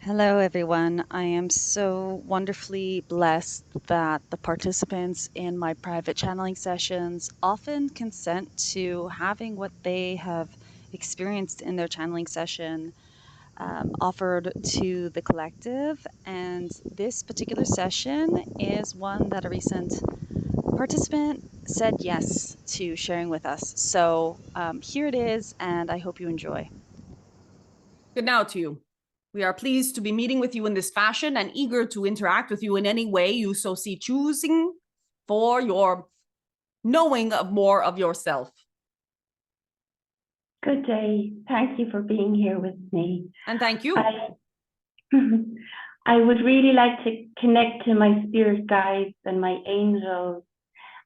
Hello, everyone. I am so wonderfully blessed that the participants in my private channeling sessions often consent to having what they have experienced in their channeling session offered to the collective. And this particular session is one that a recent participant said yes to sharing with us. So here it is, and I hope you enjoy. Good now to you. We are pleased to be meeting with you in this fashion and eager to interact with you in any way you so see choosing for your knowing of more of yourself. Good day. Thank you for being here with me. And thank you. I would really like to connect to my spirit guides and my angels.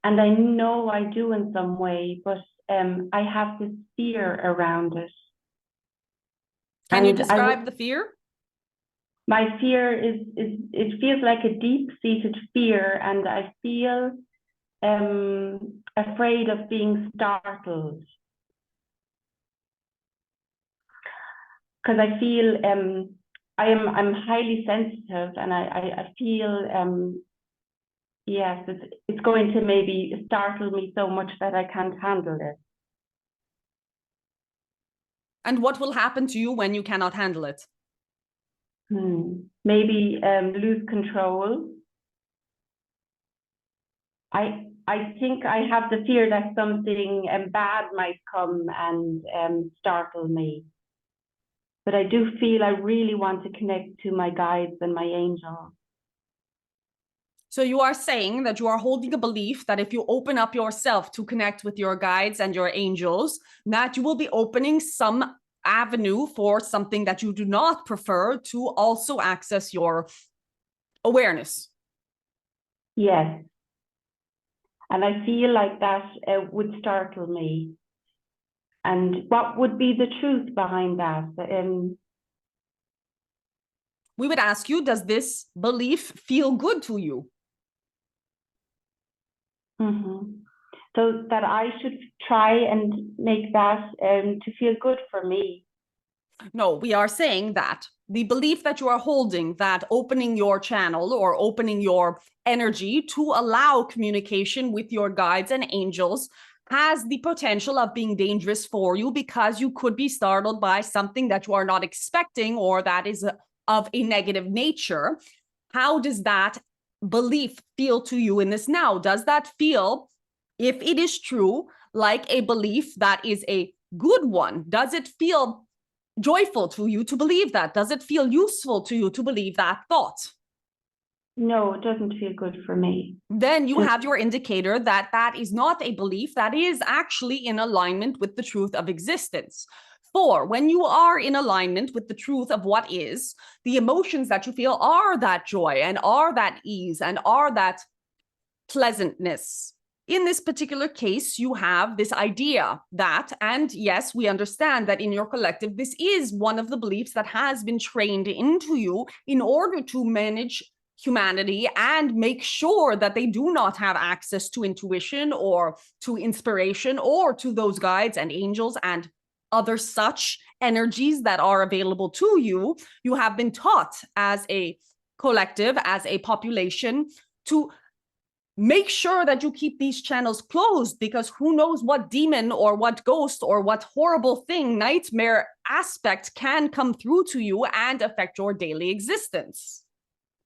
And I know I do in some way, but I have this fear around it. Can you describe the fear? My fear is it feels like a deep-seated fear, and I feel afraid of being startled. Because I feel I'm highly sensitive, and I feel yes, it's going to maybe startle me so much that I can't handle it. And what will happen to you when you cannot handle it? Maybe lose control. I think I have the fear that something bad might come and startle me. But I do feel I really want to connect to my guides and my angels. So you are saying that you are holding a belief that if you open up yourself to connect with your guides and your angels, that you will be opening some avenue for something that you do not prefer to also access your awareness. Yes. And I feel like that would startle me. And what would be the truth behind that? We would ask you, does this belief feel good to you? So that I should try and make that to feel good for me. No, we are saying that the belief that you are holding, that opening your channel or opening your energy to allow communication with your guides and angels has the potential of being dangerous for you because you could be startled by something that you are not expecting or that is of a negative nature. How does that belief feel to you in this now? Does that feel, if it is true, like a belief that is a good one? Does it feel joyful to you to believe that? Does it feel useful to you to believe that thought? No, it doesn't feel good for me. Then you have your indicator that that is not a belief that is actually in alignment with the truth of existence. For when you are in alignment with the truth of what is, the emotions that you feel are that joy and are that ease and are that pleasantness. In this particular case, you have this idea that, and yes, we understand that in your collective, this is one of the beliefs that has been trained into you in order to manage humanity and make sure that they do not have access to intuition or to inspiration or to those guides and angels and other such energies that are available to you. You have been taught as a collective, as a population, to make sure that you keep these channels closed, because who knows what demon or what ghost or what horrible thing, nightmare aspect can come through to you and affect your daily existence.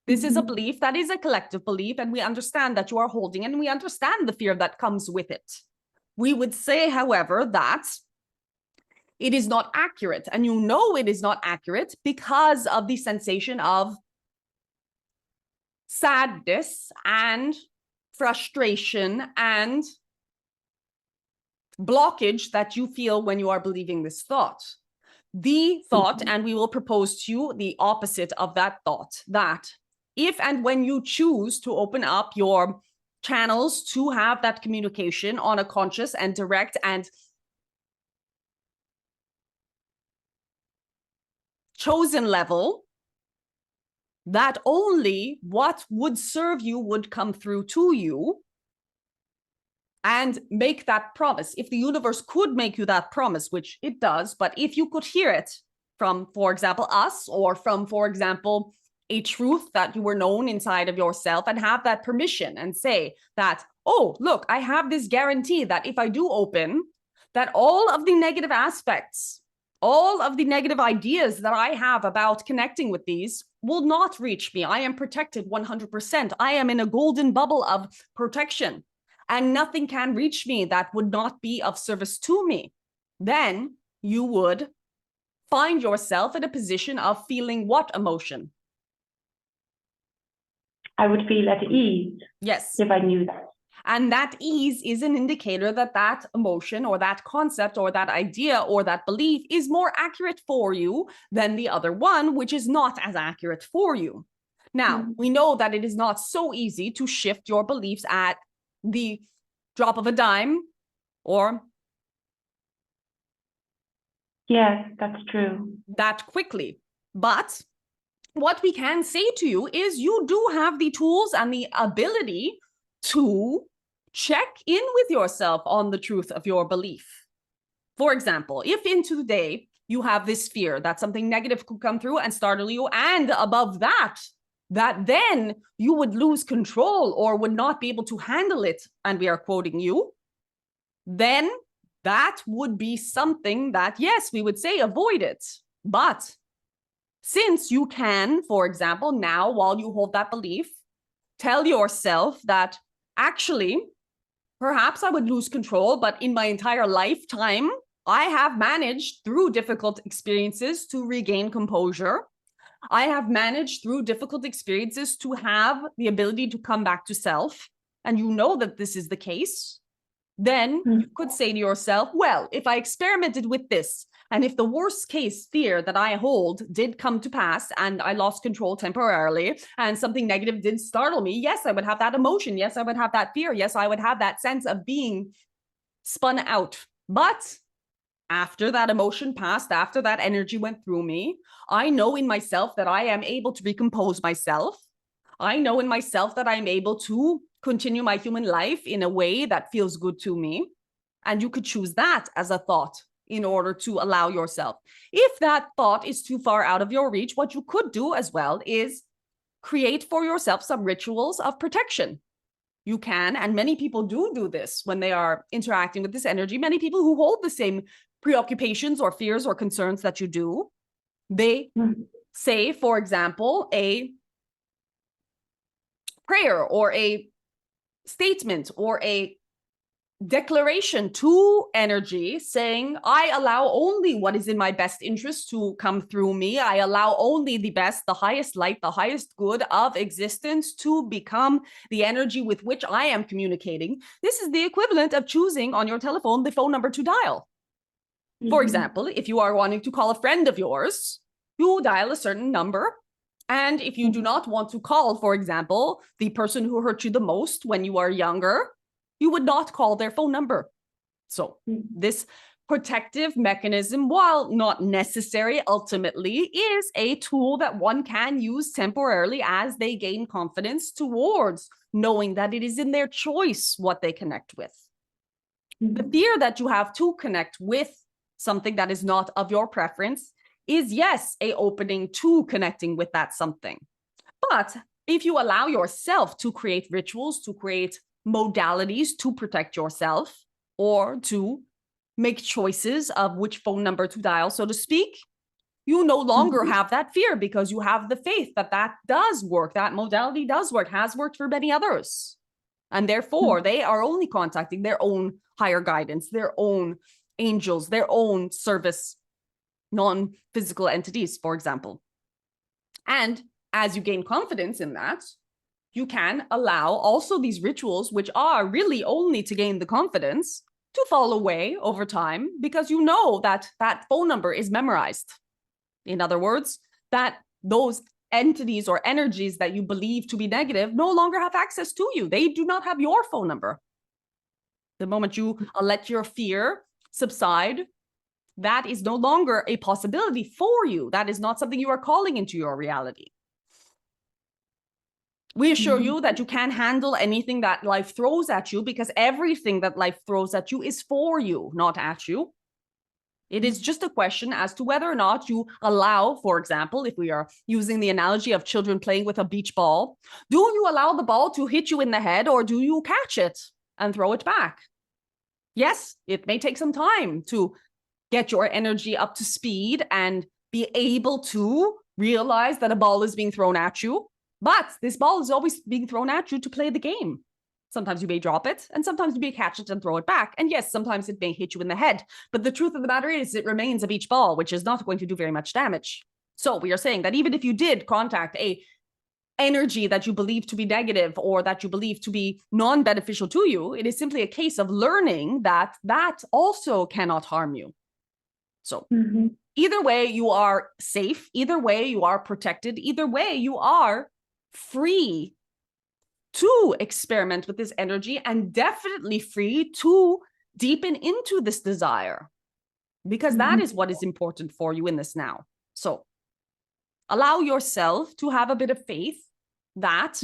This is a belief that is a collective belief, and we understand that you are holding, and we understand the fear that comes with it. We would say, however, that it is not accurate, and you know it is not accurate because of the sensation of sadness and frustration and blockage that you feel when you are believing this thought. The thought, and we will propose to you the opposite of that thought, that if and when you choose to open up your channels to have that communication on a conscious and direct and chosen level, that only what would serve you would come through to you, and make that promise. If the universe could make you that promise, which it does, but if you could hear it from, for example, us, or from, for example, a truth that you were known inside of yourself, and have that permission and say that, oh, look, I have this guarantee that if I do open, that all of the negative aspects, all of the negative ideas that I have about connecting with these will not reach me. I am protected 100%. I am in a golden bubble of protection, and nothing can reach me that would not be of service to me. Then you would find yourself in a position of feeling what emotion? I would feel at ease. Yes. If I knew that. And that ease is an indicator that that emotion or that concept or that idea or that belief is more accurate for you than the other one, which is not as accurate for you. Now, we know that it is not so easy to shift your beliefs at the drop of a dime, or yes, that's true. That quickly. But what we can say to you is you do have the tools and the ability to check in with yourself on the truth of your belief. For example, if in today you have this fear that something negative could come through and startle you, and above that, that then you would lose control or would not be able to handle it, and we are quoting you, then that would be something that, yes, we would say avoid it. But since you can, for example, now while you hold that belief, tell yourself that actually, perhaps I would lose control, but in my entire lifetime, I have managed through difficult experiences to regain composure. I have managed through difficult experiences to have the ability to come back to self. And you know that this is the case. Then you could say to yourself, well, if I experimented with this, and if the worst case fear that I hold did come to pass and I lost control temporarily and something negative did startle me, yes, I would have that emotion. Yes, I would have that fear. Yes, I would have that sense of being spun out. But after that emotion passed, after that energy went through me, I know in myself that I am able to recompose myself. I know in myself that I'm able to continue my human life in a way that feels good to me. And you could choose that as a thought in order to allow yourself. If that thought is too far out of your reach, what you could do as well is create for yourself some rituals of protection. You can, and many people do this when they are interacting with this energy. Many people who hold the same preoccupations or fears or concerns that you do, they say, for example, a prayer or a statement or a declaration to energy saying, I allow only what is in my best interest to come through me. I allow only the best, the highest light, the highest good of existence to become the energy with which I am communicating. This is the equivalent of choosing on your telephone the phone number to dial. For example, if you are wanting to call a friend of yours, you dial a certain number. And if you do not want to call, for example, the person who hurt you the most when you are younger, you would not call their phone number. So this protective mechanism, while not necessary ultimately, is a tool that one can use temporarily as they gain confidence towards knowing that it is in their choice what they connect with. The fear that you have to connect with something that is not of your preference is, yes, a opening to connecting with that something. But if you allow yourself to create rituals, to create modalities to protect yourself, or to make choices of which phone number to dial, so to speak, you no longer have that fear because you have the faith that that does work, that modality does work, has worked for many others. And therefore, they are only contacting their own higher guidance, their own angels, their own service, non-physical entities, for example. And as you gain confidence in that, you can allow also these rituals, which are really only to gain the confidence, to fall away over time because you know that that phone number is memorized. In other words, that those entities or energies that you believe to be negative no longer have access to you. They do not have your phone number. The moment you let your fear subside, that is no longer a possibility for you. That is not something you are calling into your reality. We assure you that you can handle anything that life throws at you because everything that life throws at you is for you, not at you. It is just a question as to whether or not you allow, for example, if we are using the analogy of children playing with a beach ball, do you allow the ball to hit you in the head, or do you catch it and throw it back? Yes, it may take some time to get your energy up to speed and be able to realize that a ball is being thrown at you, but this ball is always being thrown at you to play the game. Sometimes you may drop it, and sometimes you may catch it and throw it back. And yes, sometimes it may hit you in the head. But the truth of the matter is it remains a beach ball, which is not going to do very much damage. So we are saying that even if you did contact a energy that you believe to be negative or that you believe to be non-beneficial to you, it is simply a case of learning that that also cannot harm you. So either way, you are safe. Either way, you are protected. Either way, you are free to experiment with this energy, and definitely free to deepen into this desire, because that is what is important for you in this now. So allow yourself to have a bit of faith that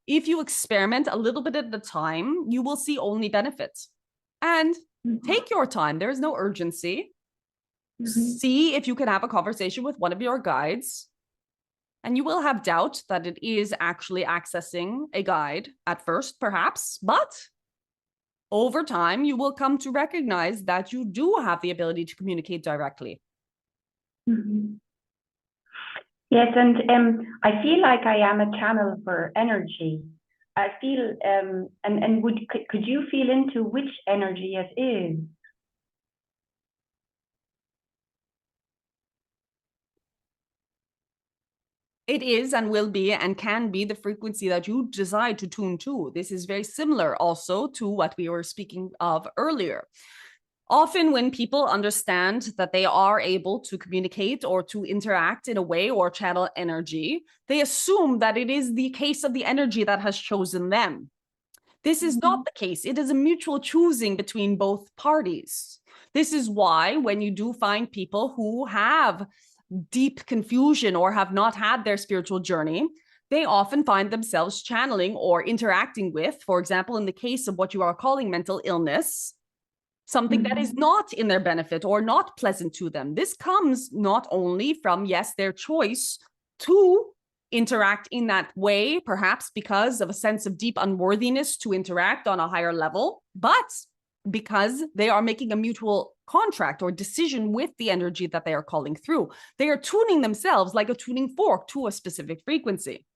if you experiment a little bit at a time, you will see only benefits. And take your time. There is no urgency. See if you can have a conversation with one of your guides. And you will have doubt that it is actually accessing a guide at first, perhaps, but over time, you will come to recognize that you do have the ability to communicate directly. Yes, and I feel like I am a channel for energy. I feel, and could you feel into which energy it is? It is and will be and can be the frequency that you decide to tune to. This is very similar also to what we were speaking of earlier. Often when people understand that they are able to communicate or to interact in a way or channel energy, they assume that it is the case of the energy that has chosen them. This is not the case. It is a mutual choosing between both parties. This is why when you do find people who have deep confusion or have not had their spiritual journey, they often find themselves channeling or interacting with, for example, in the case of what you are calling mental illness, something that is not in their benefit or not pleasant to them. This comes not only from, yes, their choice to interact in that way, perhaps because of a sense of deep unworthiness to interact on a higher level, but because they are making a mutual contract or decision with the energy that they are calling through. They are tuning themselves like a tuning fork to a specific frequency.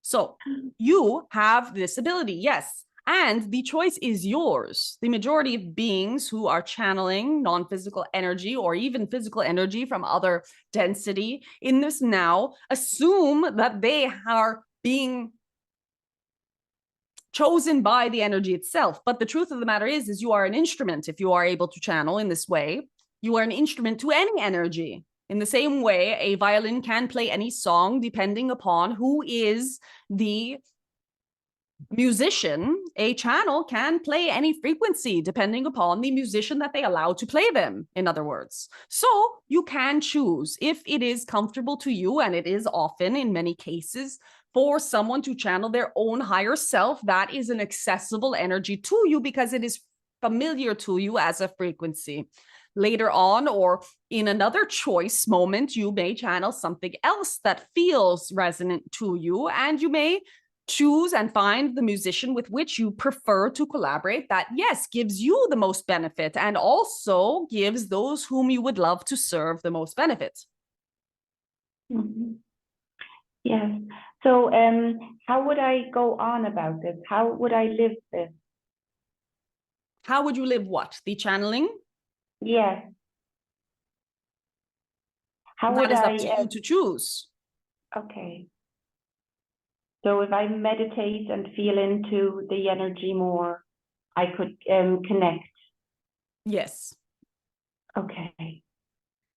So you have this ability, yes, and the choice is yours. The majority of beings who are channeling non-physical energy or even physical energy from other density in this now assume that they are being chosen by the energy itself. But the truth of the matter is you are an instrument. If you are able to channel in this way, you are an instrument to any energy. In the same way, a violin can play any song depending upon who is the musician. A channel can play any frequency depending upon the musician that they allow to play them, in other words. So you can choose if it is comfortable to you, and it is often in many cases for someone to channel their own higher self. That is an accessible energy to you because it is familiar to you as a frequency. Later on, or in another choice moment, you may channel something else that feels resonant to you, and you may choose and find the musician with which you prefer to collaborate that, yes, gives you the most benefit and also gives those whom you would love to serve the most benefit. Yes. So how would I go on about this? How would I live this? How would you live what? The channeling? Yes. How would that is I? up to you to choose. Okay. So if I meditate and feel into the energy more, I could connect. Yes. Okay.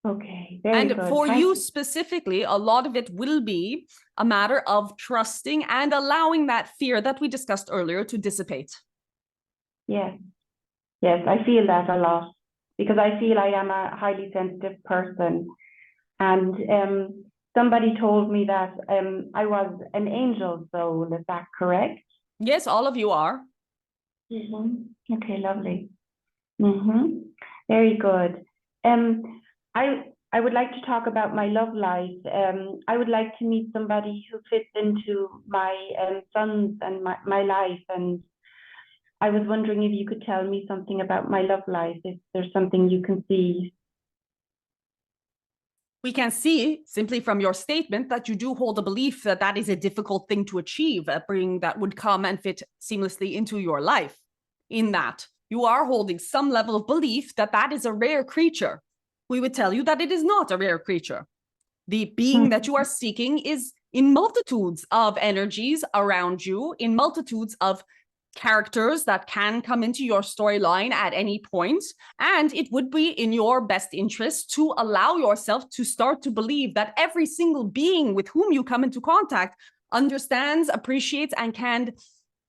Okay. Very and good. for Thank you specifically, a lot of it will be a matter of trusting and allowing that fear that we discussed earlier to dissipate. Yes. Yes, I feel that a lot because I feel I am a highly sensitive person. And somebody told me that I was an angel soul. Is that correct? Yes, all of you are. Okay, lovely. Very good. I would like to talk about my love life. I would like to meet somebody who fits into my sons and my life. And I was wondering if you could tell me something about my love life, if there's something you can see. We can see simply from your statement that you do hold a belief that that is a difficult thing to achieve, a being that would come and fit seamlessly into your life. In that, you are holding some level of belief that that is a rare creature. We would tell you that it is not a rare creature. The being that you are seeking is in multitudes of energies around you, in multitudes of characters that can come into your storyline at any point. And it would be in your best interest to allow yourself to start to believe that every single being with whom you come into contact understands, appreciates, and can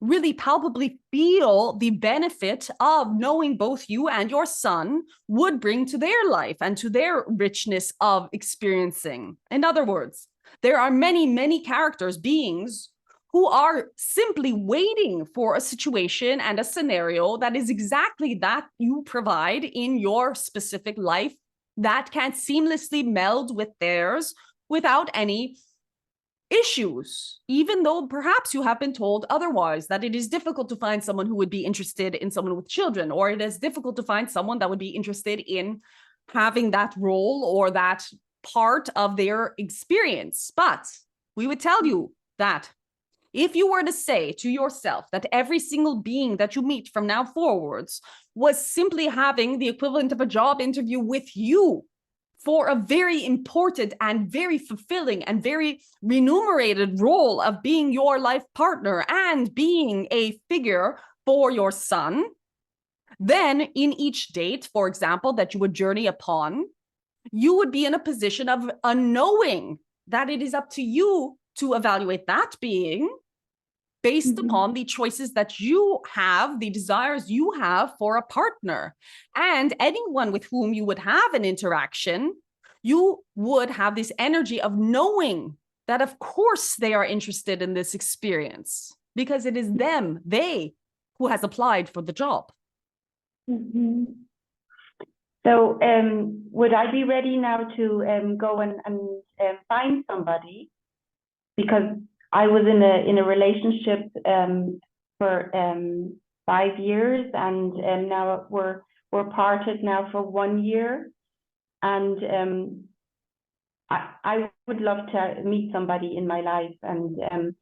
really palpably feel the benefit of knowing both you and your son would bring to their life and to their richness of experiencing. In other words, there are many, many characters, beings, who are simply waiting for a situation and a scenario that is exactly that you provide in your specific life that can seamlessly meld with theirs without any issues, even though perhaps you have been told otherwise, that it is difficult to find someone who would be interested in someone with children, or it is difficult to find someone that would be interested in having that role or that part of their experience. But we would tell you that if you were to say to yourself that every single being that you meet from now forwards was simply having the equivalent of a job interview with you for a very important and very fulfilling and very remunerated role of being your life partner and being a figure for your son, then in each date, for example, that you would journey upon, you would be in a position of knowing that it is up to you to evaluate that being based upon the choices that you have, the desires you have for a partner. And anyone with whom you would have an interaction, you would have this energy of knowing that, of course, they are interested in this experience because it is them, they, who has applied for the job. Mm-hmm. So would I be ready now to go and find somebody? Because I was in a relationship for 5 years, and now we're parted now for 1 year, and I would love to meet somebody in my life. And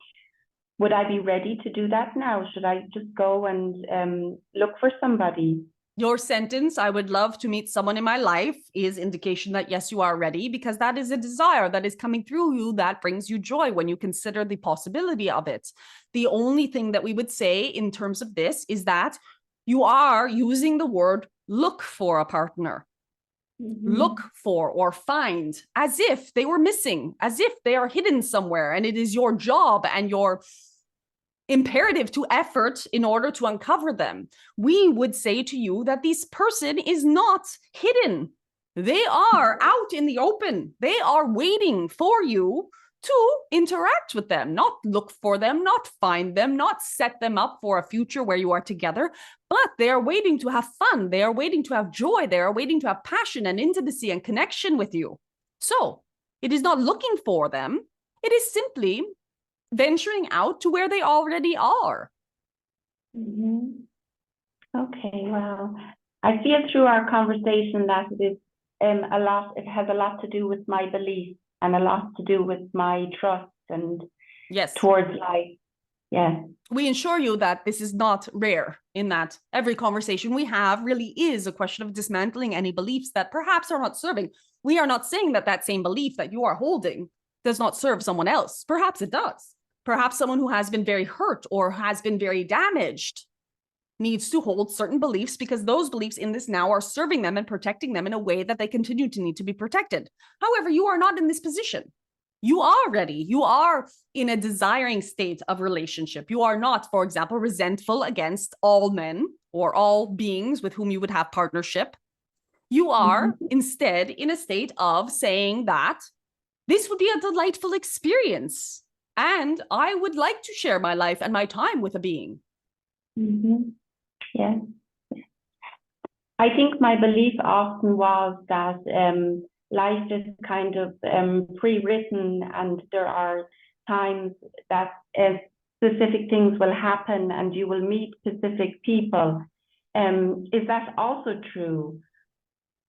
would I be ready to do that now? Should I just go and look for somebody? Your sentence, I would love to meet someone in my life, is indication that yes, you are ready, because that is a desire that is coming through you that brings you joy when you consider the possibility of it. The only thing that we would say in terms of this is that you are using the word look for a partner. Look for or find, as if they were missing, as if they are hidden somewhere, and it is your job and your imperative to effort in order to uncover them. We would say to you that this person is not hidden. They are out in the open. They are waiting for you to interact with them, not look for them, not find them, not set them up for a future where you are together, but they are waiting to have fun. They are waiting to have joy. They are waiting to have passion and intimacy and connection with you. So it is not looking for them. It is simply venturing out to where they already are. Okay, well, I feel through our conversation that it is it has a lot to do with my belief and a lot to do with my trust and yes, towards life. Yeah. We ensure you that this is not rare, in that every conversation we have really is a question of dismantling any beliefs that perhaps are not serving. We are not saying that that same belief that you are holding does not serve someone else. Perhaps it does. Perhaps someone who has been very hurt or has been very damaged needs to hold certain beliefs because those beliefs in this now are serving them and protecting them in a way that they continue to need to be protected. However, you are not in this position. You are ready. You are in a desiring state of relationship. You are not, for example, resentful against all men or all beings with whom you would have partnership. You are instead in a state of saying that this would be a delightful experience. And I would like to share my life and my time with a being. Yeah. I think my belief often was that life is kind of pre-written, and there are times that specific things will happen and you will meet specific people. Is that also true?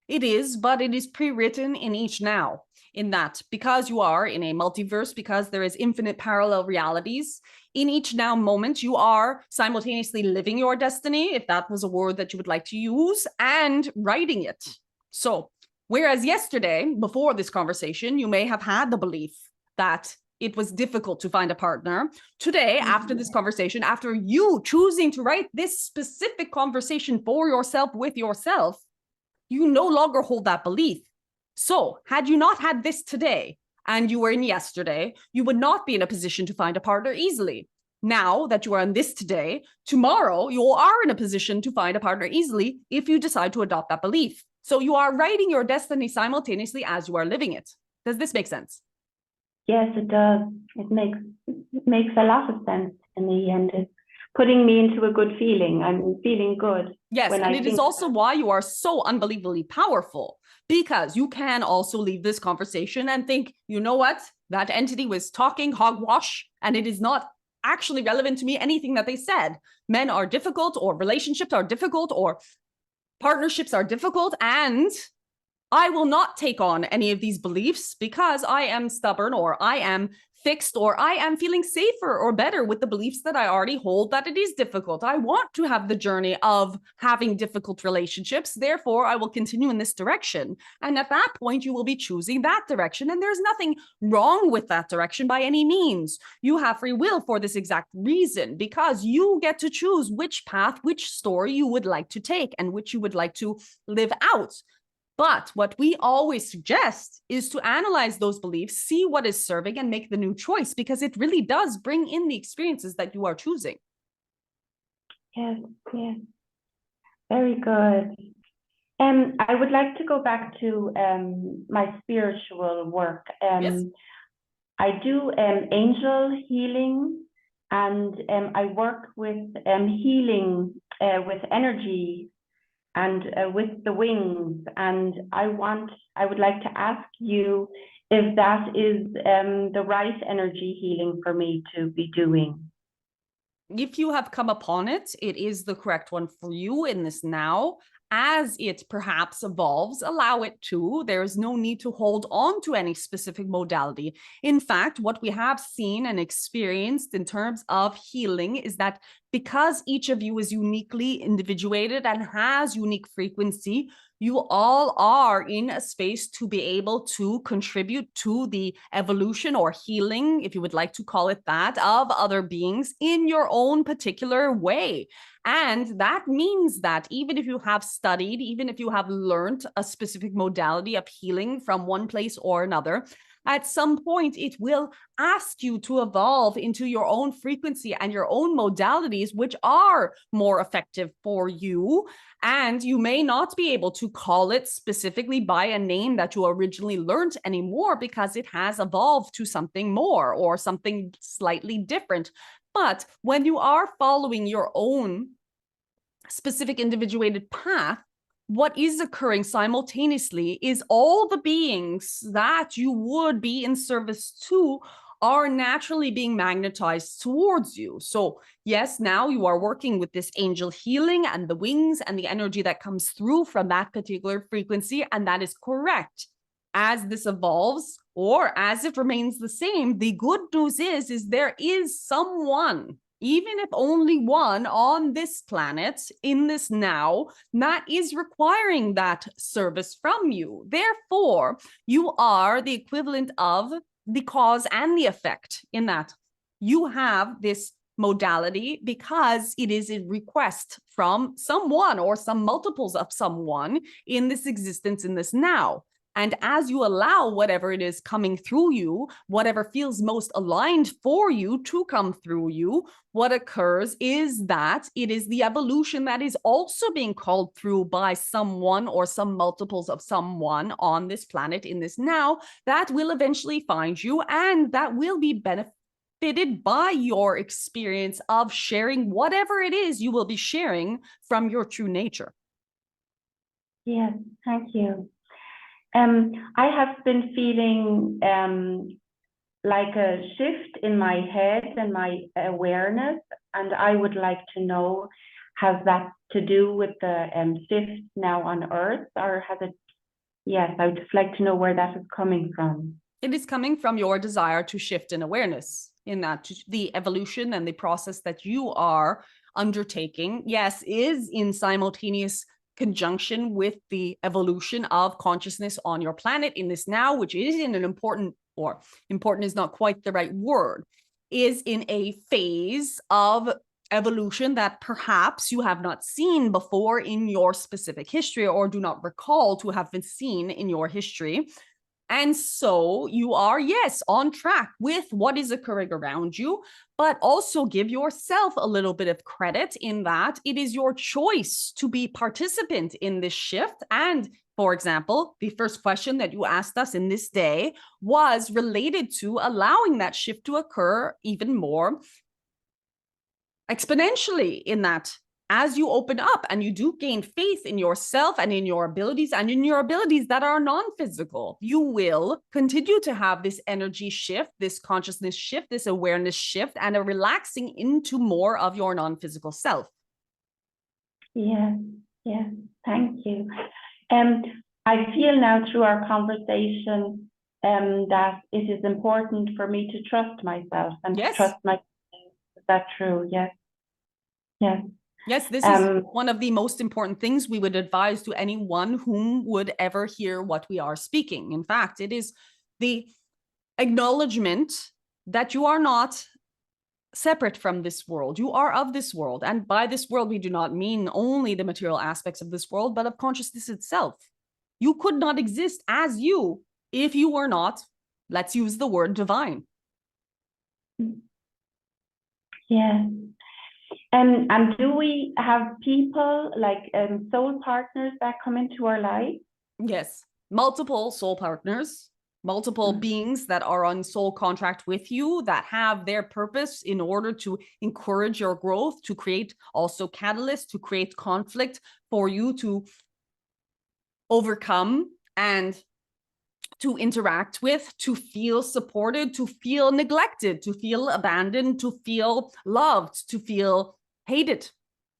It is, but it is pre-written in each now, in that because you are in a multiverse, because there is infinite parallel realities, in each now moment, you are simultaneously living your destiny, if that was a word that you would like to use, and writing it. So, whereas yesterday, before this conversation, you may have had the belief that it was difficult to find a partner. Today, after this conversation, after you choosing to write this specific conversation for yourself with yourself, you no longer hold that belief. So, had you not had this today and you were in yesterday, you would not be in a position to find a partner easily. Now that you are in this today, tomorrow you are in a position to find a partner easily if you decide to adopt that belief. So you are writing your destiny simultaneously as you are living it. Does this make sense? Yes, it does. It makes a lot of sense in the end. It's putting me into a good feeling. I'm feeling good. Yes, and it is also why you are so unbelievably powerful, because you can also leave this conversation and think, you know what, that entity was talking hogwash and it is not actually relevant to me, anything that they said. Men are difficult, or relationships are difficult, or partnerships are difficult, and I will not take on any of these beliefs because I am stubborn, or I am fixed, or I am feeling safer or better with the beliefs that I already hold that it is difficult. I want to have the journey of having difficult relationships. Therefore, I will continue in this direction. And at that point, you will be choosing that direction. And there's nothing wrong with that direction by any means. You have free will for this exact reason, because you get to choose which path, which story you would like to take and which you would like to live out. But what we always suggest is to analyze those beliefs, see what is serving, and make the new choice, because it really does bring in the experiences that you are choosing. Yes, yes. Very good. I would like to go back to my spiritual work. Yes. I do angel healing, and I work with healing with energy and with the wings. And I would like to ask you if that is the right energy healing for me to be doing. If you have come upon it, it is the correct one for you in this now. As it perhaps evolves, allow it to. There is no need to hold on to any specific modality. In fact, what we have seen and experienced in terms of healing is that because each of you is uniquely individuated and has unique frequency, you all are in a space to be able to contribute to the evolution or healing, if you would like to call it that, of other beings in your own particular way. And that means that even if you have studied, even if you have learned a specific modality of healing from one place or another, at some point it will ask you to evolve into your own frequency and your own modalities, which are more effective for you. And you may not be able to call it specifically by a name that you originally learned anymore, because it has evolved to something more or something slightly different. But when you are following your own specific individuated path, what is occurring simultaneously is all the beings that you would be in service to are naturally being magnetized towards you. So yes, now you are working with this angel healing and the wings and the energy that comes through from that particular frequency, and that is correct. As this evolves, or as it remains the same, the good news is there is someone, even if only one on this planet, in this now, that is requiring that service from you. Therefore, you are the equivalent of the cause and the effect, in that you have this modality because it is a request from someone or some multiples of someone in this existence, in this now. And as you allow whatever it is coming through you, whatever feels most aligned for you to come through you, what occurs is that it is the evolution that is also being called through by someone or some multiples of someone on this planet in this now that will eventually find you, and that will be benefited by your experience of sharing whatever it is you will be sharing from your true nature. Yes, thank you. I have been feeling like a shift in my head and my awareness, and I would like to know, has that to do with the shift now on Earth, or has it? Yes, I would just like to know where that is coming from. It is coming from your desire to shift in awareness, in that the evolution and the process that you are undertaking, yes, is in simultaneous conjunction with the evolution of consciousness on your planet in this now, which is in an important, or important is not quite the right word, is in a phase of evolution that perhaps you have not seen before in your specific history, or do not recall to have been seen in your history. And so you are, yes, on track with what is occurring around you, but also give yourself a little bit of credit in that it is your choice to be participant in this shift. And for example, the first question that you asked us in this day was related to allowing that shift to occur even more exponentially, in that as you open up and you do gain faith in yourself and in your abilities that are non-physical, you will continue to have this energy shift, this consciousness shift, this awareness shift, and a relaxing into more of your non-physical self. Yes, yes, thank you. I feel now through our conversation that it is important for me to trust myself and Yes. to trust my. Is that true? Yes. Yes. Yes, this is one of the most important things we would advise to anyone whom would ever hear what we are speaking. In fact, it is the acknowledgement that you are not separate from this world. You are of this world. And by this world, we do not mean only the material aspects of this world, but of consciousness itself. You could not exist as you if you were not, let's use the word divine. Yes. And do we have people like soul partners that come into our life? Yes, multiple soul partners, multiple beings that are on soul contract with you, that have their purpose in order to encourage your growth, to create also catalysts, to create conflict for you to overcome and to interact with, to feel supported, to feel neglected, to feel abandoned, to feel loved, to feel hated.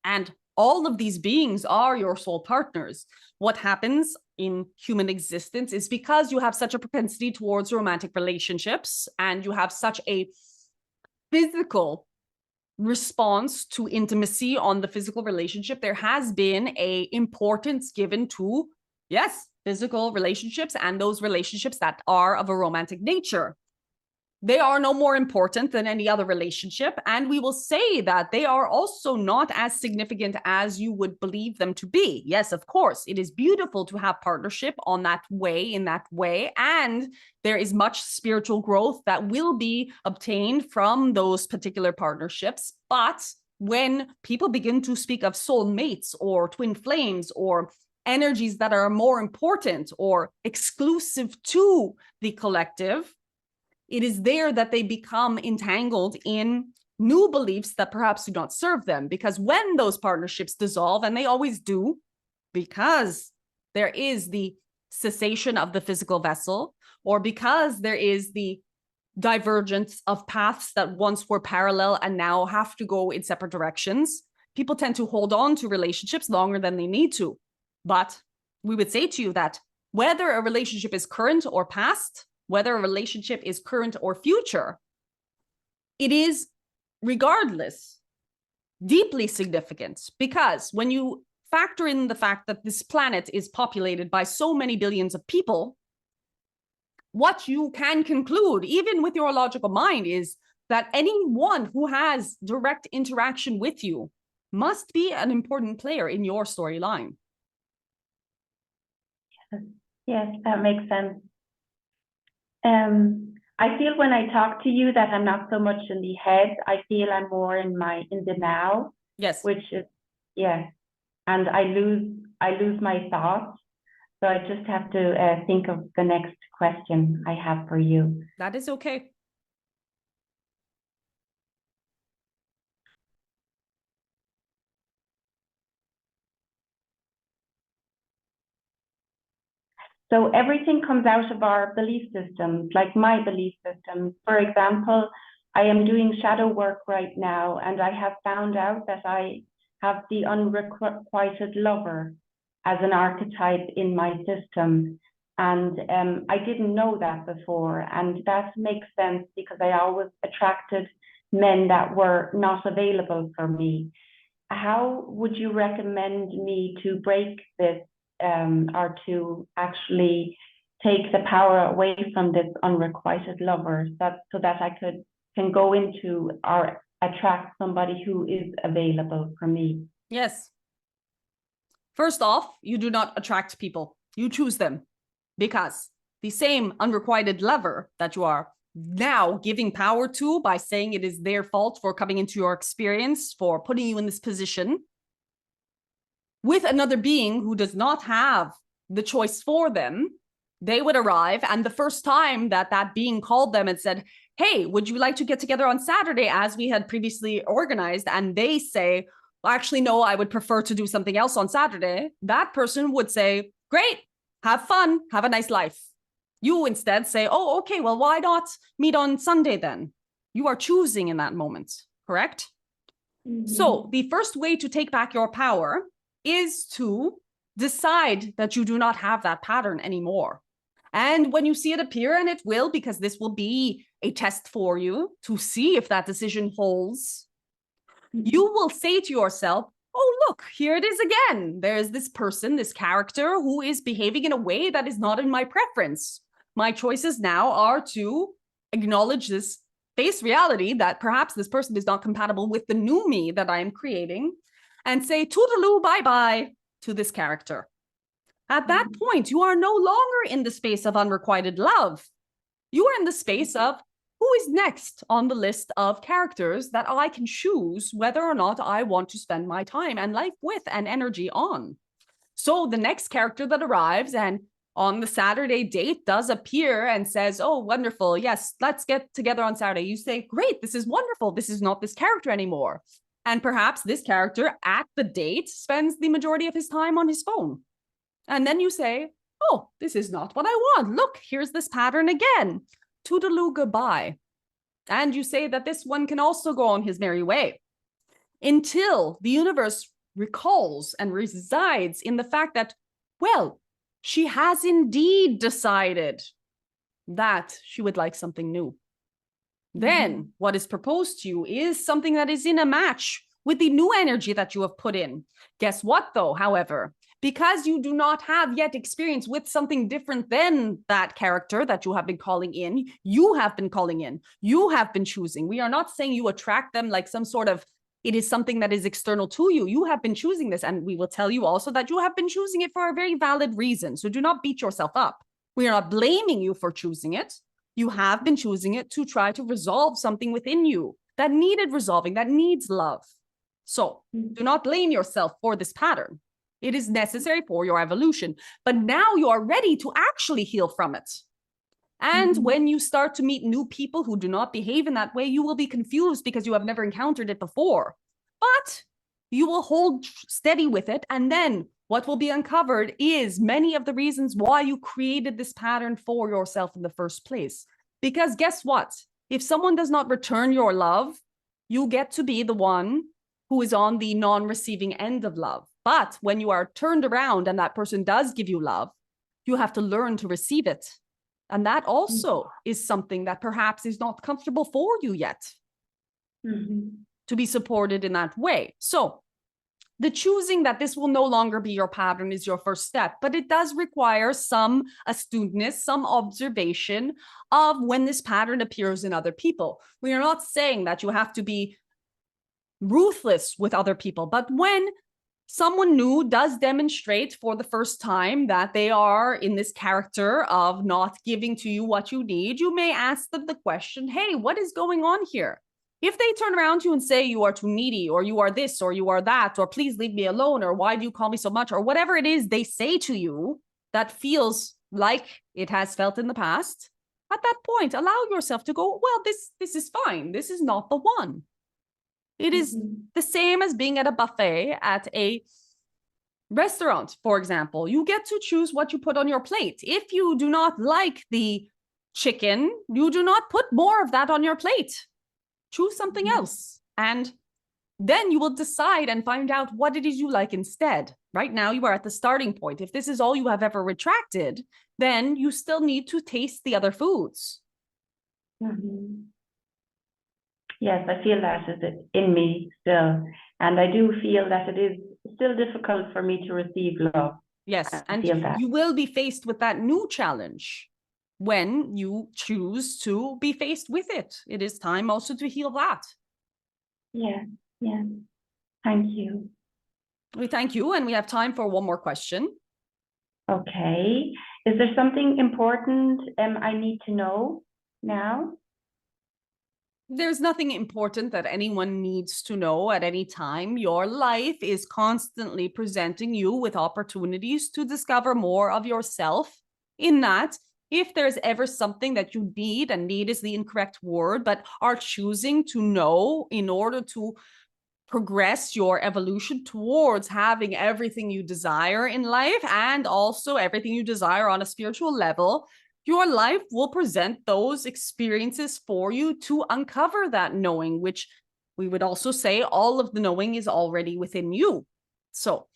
And all of these beings are your soul partners. What happens in human existence is because you have such a propensity towards romantic relationships and you have such a physical response to intimacy on the physical relationship, there has been a importance given to, yes, physical relationships and those relationships that are of a romantic nature. They are no more important than any other relationship. And we will say that they are also not as significant as you would believe them to be. Yes, of course, it is beautiful to have partnership on that way, in that way. And there is much spiritual growth that will be obtained from those particular partnerships. But when people begin to speak of soulmates or twin flames or energies that are more important or exclusive to the collective, it is there that they become entangled in new beliefs that perhaps do not serve them. Because when those partnerships dissolve, and they always do, because there is the cessation of the physical vessel, or because there is the divergence of paths that once were parallel and now have to go in separate directions, people tend to hold on to relationships longer than they need to. But we would say to you that whether a relationship is current or past, whether a relationship is current or future, it is regardless deeply significant, because when you factor in the fact that this planet is populated by so many billions of people, what you can conclude, even with your logical mind, is that anyone who has direct interaction with you must be an important player in your storyline. Yes, that makes sense. I feel when I talk to you that I'm not so much in the head. I feel I'm more in the now. Yes. Which is, yeah, and I lose my thoughts. So I just have to think of the next question I have for you. That is okay. So everything comes out of our belief systems, like my belief system. For example, I am doing shadow work right now, and I have found out that I have the unrequited lover as an archetype in my system. And I didn't know that before. And that makes sense because I always attracted men that were not available for me. How would you recommend me to break this, or to actually take the power away from this unrequited lover, so that I can go into or attract somebody who is available for me? Yes. First off, you do not attract people. You choose them, because the same unrequited lover that you are now giving power to by saying it is their fault for coming into your experience, for putting you in this position, with another being who does not have the choice for them, they would arrive, and the first time that that being called them and said, hey, would you like to get together on Saturday as we had previously organized? And they say, well, actually, no, I would prefer to do something else on Saturday. That person would say, great, have fun, have a nice life. You instead say, oh, okay, well, why not meet on Sunday then? You are choosing in that moment, correct? Mm-hmm. So the first way to take back your power is to decide that you do not have that pattern anymore. And when you see it appear, and it will, because this will be a test for you to see if that decision holds, you will say to yourself, oh, look, here it is again. There's this person, this character who is behaving in a way that is not in my preference. My choices now are to acknowledge this face reality that perhaps this person is not compatible with the new me that I am creating, and say toodaloo, bye-bye to this character. At that point, you are no longer in the space of unrequited love. You are in the space of who is next on the list of characters that I can choose whether or not I want to spend my time and life with and energy on. So the next character that arrives and on the Saturday date does appear and says, oh, wonderful, yes, let's get together on Saturday. You say, great, this is wonderful. This is not this character anymore. And perhaps this character at the date spends the majority of his time on his phone. And then you say, oh, this is not what I want. Look, here's this pattern again. Toodaloo, goodbye. And you say that this one can also go on his merry way, until the universe recalls and resides in the fact that, well, she has indeed decided that she would like something new. Then what is proposed to you is something that is in a match with the new energy that you have put in. Guess what, though, however? Because you do not have yet experience with something different than that character that you have been calling in, you have been calling in, you have been choosing. We are not saying you attract them like some sort of, it is something that is external to you. You have been choosing this, and we will tell you also that you have been choosing it for a very valid reason. So do not beat yourself up. We are not blaming you for choosing it. You have been choosing it to try to resolve something within you that needed resolving, that needs love. So do not blame yourself for this pattern. It is necessary for your evolution, but now you are ready to actually heal from it. And when you start to meet new people who do not behave in that way, you will be confused because you have never encountered it before. But you will hold steady with it, and then what will be uncovered is many of the reasons why you created this pattern for yourself in the first place. Because guess what? If someone does not return your love, you get to be the one who is on the non-receiving end of love. But when you are turned around and that person does give you love, you have to learn to receive it. And that also is something that perhaps is not comfortable for you yet, to be supported in that way. So the choosing that this will no longer be your pattern is your first step, but it does require some astuteness, some observation of when this pattern appears in other people. We are not saying that you have to be ruthless with other people, but when someone new does demonstrate for the first time that they are in this character of not giving to you what you need, you may ask them the question, hey, what is going on here? If they turn around to you and say you are too needy, or you are this, or you are that, or please leave me alone, or why do you call me so much, or whatever it is they say to you that feels like it has felt in the past, at that point, allow yourself to go, well, this is fine. This is not the one. It is the same as being at a buffet at a Restaurant, for example, you get to choose what you put on your plate. If you do not like the chicken, you do not put more of that on your plate. Choose something else. And then you will decide and find out what it is you like instead. Right now, you are at the starting point. If this is all you have ever retracted, then you still need to taste the other foods. Yes, I feel that is in me still. And I do feel that it is still difficult for me to receive love. Yes, I and feel that. you will be faced with that new challenge when you choose to be faced with it. It is time also to heal that. Yeah, yeah. Thank you. We thank you, and we have time for one more question. Okay. Is there something important I need to know now? There's nothing important that anyone needs to know at any time. Your life is constantly presenting you with opportunities to discover more of yourself. In that, if there's ever something that you need, and need is the incorrect word, but are choosing to know in order to progress your evolution towards having everything you desire in life and also everything you desire on a spiritual level, your life will present those experiences for you to uncover that knowing, which we would also say all of the knowing is already within you. So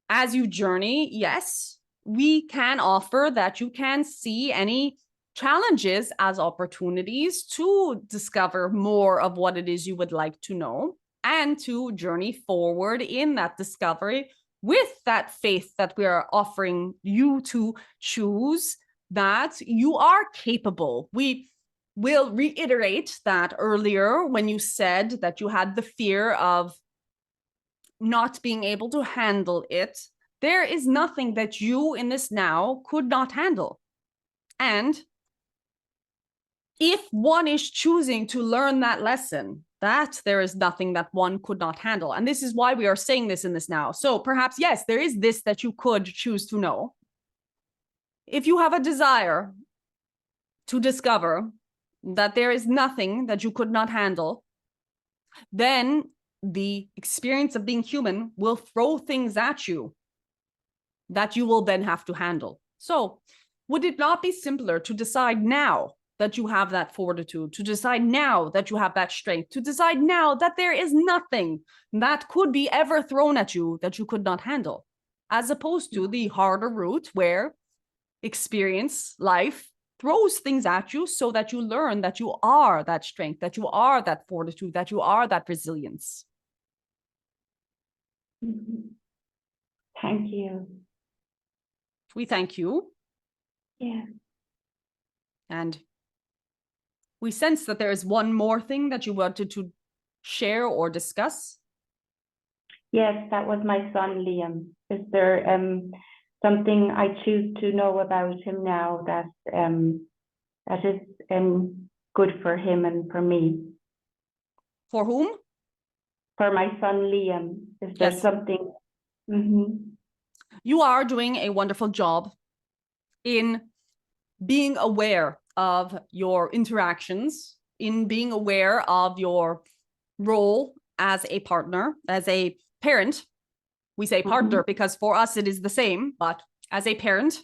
as you journey, yes, we can offer that you can see any challenges as opportunities to discover more of what it is you would like to know and to journey forward in that discovery with that faith that we are offering you to choose that you are capable. We will reiterate that earlier when you said that you had the fear of not being able to handle it. There is nothing that you in this now could not handle. And if one is choosing to learn that lesson, that there is nothing that one could not handle. And this is why we are saying this in this now. So perhaps, yes, there is this that you could choose to know. If you have a desire to discover that there is nothing that you could not handle, then the experience of being human will throw things at you that you will then have to handle. So would it not be simpler to decide now that you have that fortitude, to decide now that you have that strength, to decide now that there is nothing that could be ever thrown at you that you could not handle, as opposed to the harder route where experience, life, throws things at you so that you learn that you are that strength, that you are that fortitude, that you are that resilience. Thank you. We thank you. Yeah. And we sense that there is one more thing that you wanted to share or discuss. Yes, that was my son, Liam. Is there something I choose to know about him now that that is good for him and for me? For whom? For my son, Liam. Is there Yes. something? You are doing a wonderful job in being aware of your interactions, in being aware of your role as a partner, as a parent. We say partner because for us it is the same, but as a parent.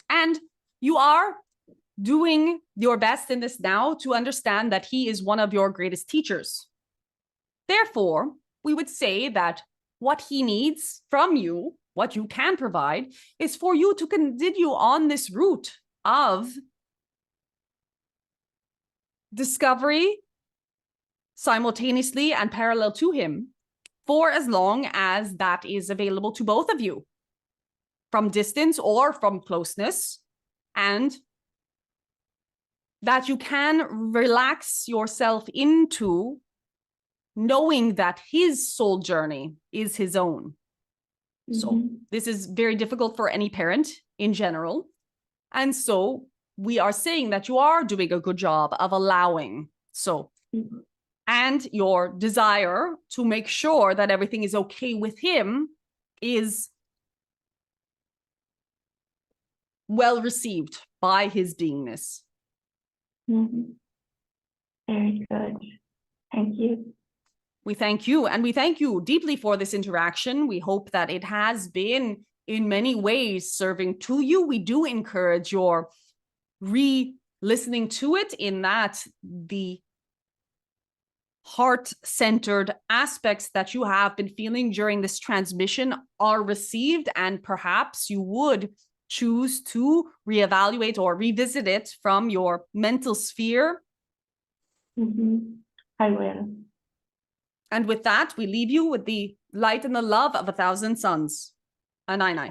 And you are doing your best in this now to understand that he is one of your greatest teachers. Therefore, we would say that what he needs from you, what you can provide, is for you to continue on this route of discovery simultaneously and parallel to him for as long as that is available to both of you, from distance or from closeness, and that you can relax yourself into knowing that his soul journey is his own. So this is very difficult for any parent in general. And so we are saying that you are doing a good job of allowing. So, and your desire to make sure that everything is okay with him is well received by his beingness. Very good. Thank you. We thank you, and we thank you deeply for this interaction. We hope that it has been in many ways serving to you. We do encourage your re-listening to it, in that the heart-centered aspects that you have been feeling during this transmission are received, and perhaps you would choose to reevaluate or revisit it from your mental sphere. I will. And with that, we leave you with the light and the love of 1,000 suns. Anai.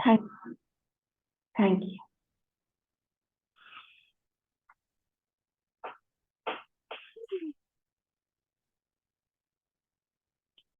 Thank you.